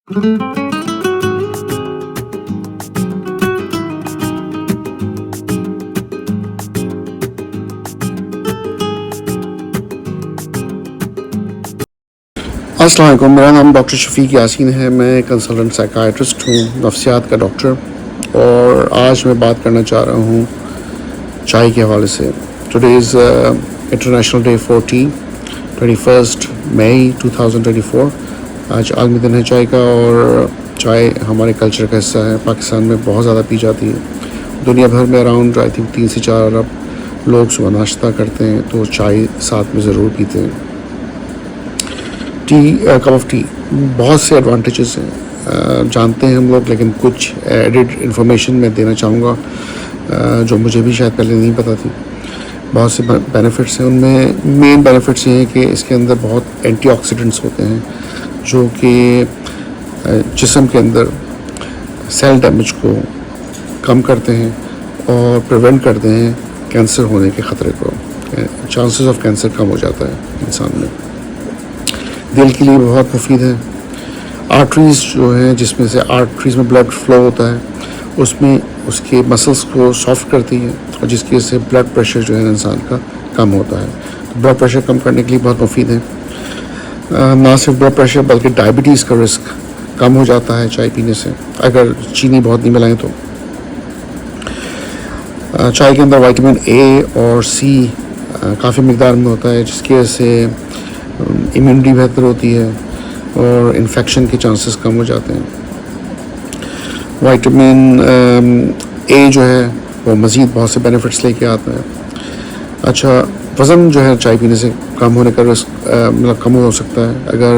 अस्सलाम वालेकुम, मेरा नाम डॉक्टर शफीक यासीन है। मैं कंसल्टेंट साइकाइट्रिस्ट हूँ, नफ्सियात का डॉक्टर, और आज मैं बात करना चाह रहा हूँ चाय के हवाले से। Today is international day for T, 21 मई 2024। आज आलमी दिन है चाय का, और चाय हमारे कल्चर का हिस्सा है। पाकिस्तान में बहुत ज़्यादा पी जाती है। दुनिया भर में अराउंड आई थिंक 3 से 4 अरब लोग सुबह नाश्ता करते हैं तो चाय साथ में ज़रूर पीते हैं। कप ऑफ टी बहुत से एडवांटेजेस हैं, जानते हैं हम लोग, लेकिन कुछ एडिड इन्फॉर्मेशन मैं देना चाहूँगा जो मुझे भी शायद पहले नहीं पता थी। बहुत से बेनिफिट्स हैं, उनमें मेन बेनिफिट्स ये हैं कि इसके अंदर बहुत एंटीऑक्सीडेंट्स होते हैं जो कि जिस्म के अंदर सेल डैमेज को कम करते हैं और प्रिवेंट करते हैं कैंसर होने के ख़तरे को। चांसेस ऑफ कैंसर कम हो जाता है इंसान में। दिल के लिए बहुत मुफीद है। आर्टरीज़ जो हैं, जिसमें से आर्टरीज़ में ब्लड फ्लो होता है, उसमें उसके मसल्स को सॉफ्ट करती है, और जिसकी वजह से ब्लड प्रेशर जो है इंसान का कम होता है। तो ब्लड प्रेशर कम करने के लिए बहुत मुफीद है। ना सिर्फ ब्लड प्रेशर बल्कि डायबिटीज़ का रिस्क कम हो जाता है चाय पीने से, अगर चीनी बहुत नहीं मिलाएं तो। चाय के अंदर विटामिन ए और सी काफ़ी मिकदार में होता है, जिसकी वजह से इम्यूनिटी बेहतर होती है और इन्फेक्शन के चांसेस कम हो जाते हैं। विटामिन ए जो है वो मज़ीद बहुत से बेनिफिट्स लेके आता है। अच्छा, वज़न जो है चाय पीने से कम होने का रिस्क मतलब कम हो सकता है अगर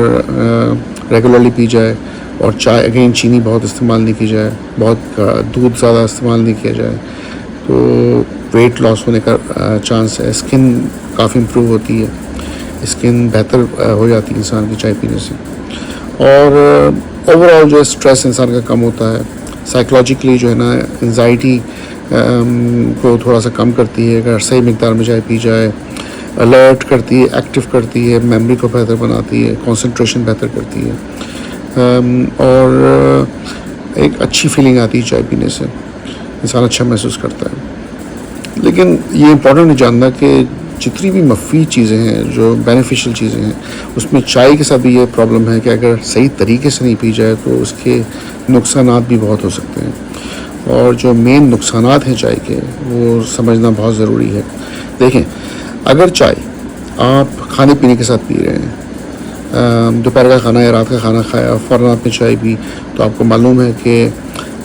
रेगुलरली पी जाए, और चाय अगेन चीनी बहुत इस्तेमाल नहीं की जाए, बहुत दूध ज़्यादा इस्तेमाल नहीं किया जाए, तो वेट लॉस होने का चांस है। स्किन काफ़ी इम्प्रूव होती है, स्किन बेहतर हो जाती है इंसान की चाय पीने से, और ओवरऑल जो है स्ट्रेस इंसान का कम होता है। साइकोलॉजिकली जो है ना, एंजाइटी को थोड़ा सा कम करती है अगर सही मिकदार में चाय पी जाए। अलर्ट करती है, एक्टिव करती है, मेमोरी को बेहतर बनाती है, कंसंट्रेशन बेहतर करती है, और एक अच्छी फीलिंग आती है चाय पीने से, इंसान अच्छा महसूस करता है। लेकिन ये इम्पोर्टेंट नहीं जानना कि जितनी भी मफीद चीज़ें हैं, जो बेनिफिशियल चीज़ें हैं, उसमें चाय के साथ भी ये प्रॉब्लम है कि अगर सही तरीके से नहीं पी जाए तो उसके नुकसानात भी बहुत हो सकते हैं। और जो मेन नुकसानात हैं चाय के, वो समझना बहुत ज़रूरी है। देखें, अगर चाय आप खाने पीने के साथ पी रहे हैं, दोपहर का खाना या रात का खाना खाया, फ़ौरन आपने चाय पी, तो आपको मालूम है कि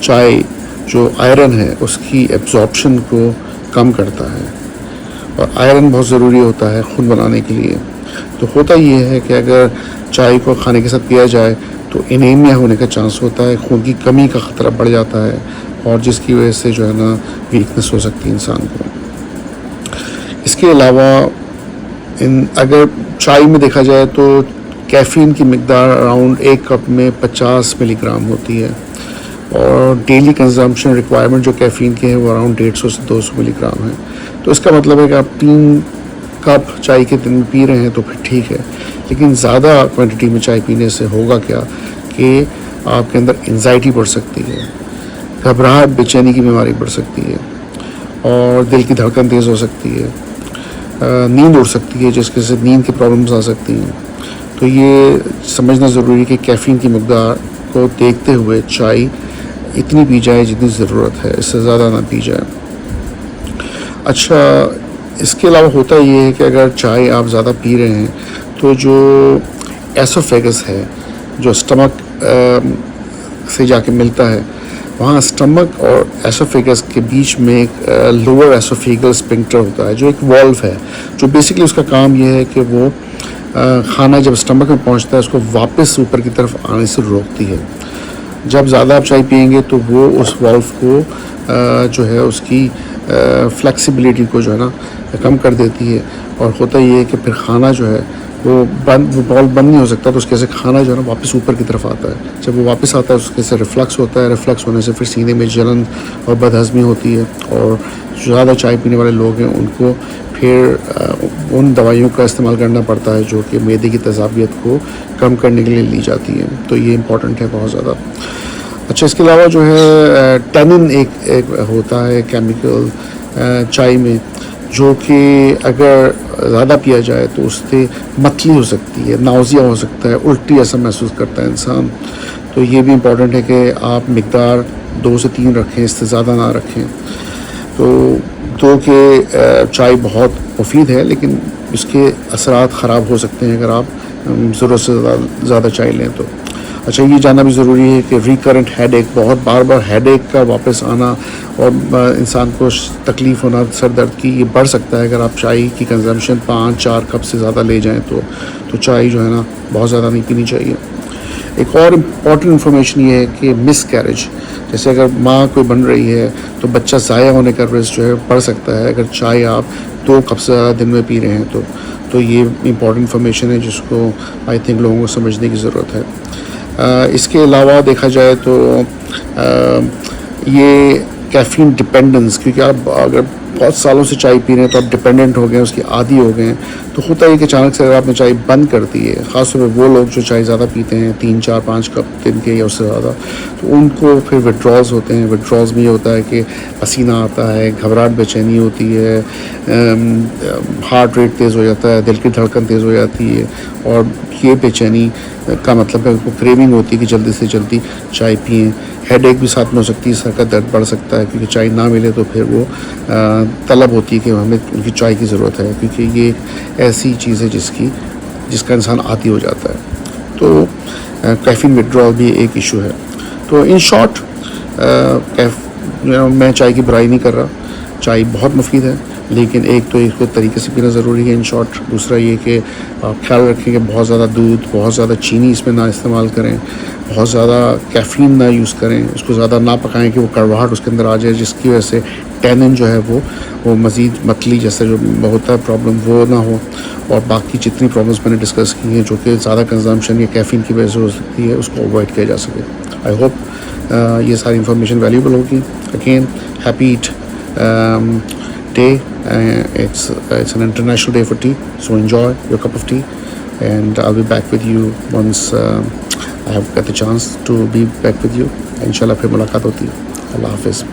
चाय जो आयरन है उसकी एब्जॉर्प्शन को कम करता है, और आयरन बहुत ज़रूरी होता है खून बनाने के लिए। तो होता ये है कि अगर चाय को खाने के साथ पिया जाए तो एनीमिया होने का चांस होता है, खून की कमी का ख़तरा बढ़ जाता है, और जिसकी वजह से जो है ना वीकनेस हो सकती है इंसान को। इसके अलावा अगर चाय में देखा जाए तो कैफ़ीन की मिकदार अराउंड 1 कप में 50 मिलीग्राम होती है, और डेली कंजम्पशन रिक्वायरमेंट जो कैफ़ीन के हैं वो अराउंड 150 से 200 मिलीग्राम है। तो इसका मतलब है कि आप 3 कप चाय के दिन में पी रहे हैं तो फिर ठीक है, लेकिन ज़्यादा क्वांटिटी में चाय पीने से होगा क्या कि आपके अंदर एंजाइटी बढ़ सकती है, घबराहट, बेचैनी की बीमारी बढ़ सकती है, और दिल की धड़कन तेज़ हो सकती है, नींद उड़ सकती है, जिसकी वजह से नींद की प्रॉब्लम्स आ सकती हैं। तो ये समझना ज़रूरी है कि कैफ़ीन की मिकदार को देखते हुए चाय इतनी पी जाए जितनी ज़रूरत है, इससे ज़्यादा ना पी जाए। अच्छा, इसके अलावा होता ये है कि अगर चाय आप ज़्यादा पी रहे हैं तो जो एसोफेगस है, जो स्टमक से जाके मिलता है, वहाँ स्टमक और एसोफेगस के बीच में एक लोअर एसोफेगल स्फिंक्टर होता है, जो एक वॉल्व है, जो बेसिकली उसका काम ये है कि वो खाना जब स्टमक में पहुँचता है उसको वापस ऊपर की तरफ आने से रोकती है। जब ज़्यादा आप चाय पिएंगे तो वो उस वॉल्व को जो है उसकी फ्लेक्सिबिलिटी को जो है ना कम कर देती है, और होता ये है कि फिर खाना जो है वो बॉल बंद नहीं हो सकता, तो उसके से खाना जो है ना वापस ऊपर की तरफ आता है। जब वो वापस आता है उसके से रिफ्लक्स होता है, रिफ्लक्स होने से फिर सीने में जलन और बदहज़मी होती है, और जो ज़्यादा चाय पीने वाले लोग हैं उनको پھر ان دوائیوں کا استعمال کرنا پڑتا ہے جو کہ معدے کی تیزابیت کو کم کرنے کے لیے لی جاتی ہیں. تو یہ امپورٹنٹ ہے بہت زیادہ. اچھا اس کے علاوہ جو ہے ٹینن ایک ہوتا ہے کیمیکل چائے میں, جو کہ اگر زیادہ پیا جائے تو اس سے متلی ہو سکتی ہے, ناؤزیا ہو سکتا ہے, الٹی ایسا محسوس کرتا ہے انسان. تو یہ بھی امپورٹنٹ ہے کہ آپ مقدار 2 سے 3 رکھیں, اس سے زیادہ نہ رکھیں. تو دو کہ چائے بہت مفید ہے لیکن اس کے اثرات خراب ہو سکتے ہیں اگر آپ ضرورت سے زیادہ چائے لیں تو. اچھا یہ جاننا بھی ضروری ہے کہ ریکرنٹ ہیڈ ایک, بہت بار بار ہیڈ ایک کا واپس آنا اور انسان کو تکلیف ہونا سر درد کی, یہ بڑھ سکتا ہے اگر آپ چائے کی کنزمپشن 5-4 کپ سے زیادہ لے جائیں تو چائے جو ہے نا بہت زیادہ نہیں پینی چاہیے. ایک اور امپورٹنٹ انفارمیشن یہ ہے کہ مس کیریج, جیسے اگر ماں کوئی بن رہی ہے تو بچہ ضائع ہونے کا رسک جو ہے بڑھ سکتا ہے اگر چائے آپ 2 کپ سے زیادہ دن میں پی رہے ہیں تو یہ امپورٹنٹ انفارمیشن ہے جس کو آئی تھنک لوگوں کو سمجھنے کی ضرورت ہے. اس کے علاوہ دیکھا جائے تو یہ کیفین ڈپینڈنس, کیونکہ آپ اگر بہت سالوں سے چائے پی رہے ہیں تو آپ ڈپینڈنٹ ہو گئے ہیں, اس کی عادی ہو گئے ہیں. تو ہوتا ہے کہ اچانک سے اگر آپ نے چائے بند کر دی ہے, خاص طور پہ وہ لوگ جو چائے زیادہ پیتے ہیں 3-4-5 کپ دن کے یا اس سے زیادہ, تو ان کو پھر وڈرالز ہوتے ہیں. وڈرالز میں یہ ہوتا ہے کہ پسینہ آتا ہے, گھبراہٹ بے چینی ہوتی ہے, ہارٹ ریٹ تیز ہو جاتا ہے, دل کی دھڑکن تیز ہو جاتی ہے, اور یہ بے چینی کا مطلب ہے کریونگ ہوتی ہے کہ جلدی سے جلدی چائے پئیں. ہیڈ ایک بھی ساتھ میں ہو سکتی ہے, سر کا درد بڑھ سکتا ہے کیونکہ چائے نہ ملے تو پھر وہ طلب ہوتی ہے کہ ہمیں ان کی چائے کی ضرورت ہے, کیونکہ یہ ایسی چیز ہے جس کا انسان عادی ہو جاتا ہے. تو کیفین وڈرال بھی ایک ایشو ہے. تو ان شارٹ میں چائے کی برائی نہیں کر رہا, چائے بہت مفید ہے لیکن ایک تو اس کو طریقے سے پینا ضروری ہے ان شارٹ. دوسرا یہ کہ آپ خیال رکھیں کہ بہت زیادہ دودھ, بہت زیادہ چینی اس میں نہ استعمال کریں, بہت زیادہ کیفین نہ یوز کریں, اس کو زیادہ نہ پکائیں کہ وہ کڑواہٹ اس کے اندر آ جائے جس کی وجہ سے ٹینن جو ہے وہ مزید متلی جیسا جو ہوتا ہے پرابلم وہ نہ ہو. اور باقی جتنی پرابلمس میں نے ڈسکس کی ہیں جو کہ زیادہ کنزمپشن یا کیفین کی وجہ سے ہو سکتی ہے, اس کو اوائڈ کیا جا سکے. آئی ہوپ یہ ساری انفارمیشن ویلیوبل ہوگی. Again happy eight day. It's an international day for tea, so enjoy your cup of tea, and I'll be back with you once I have got the chance to be back with you. Inshallah phir mulaqat hoti hai. Allah Hafiz.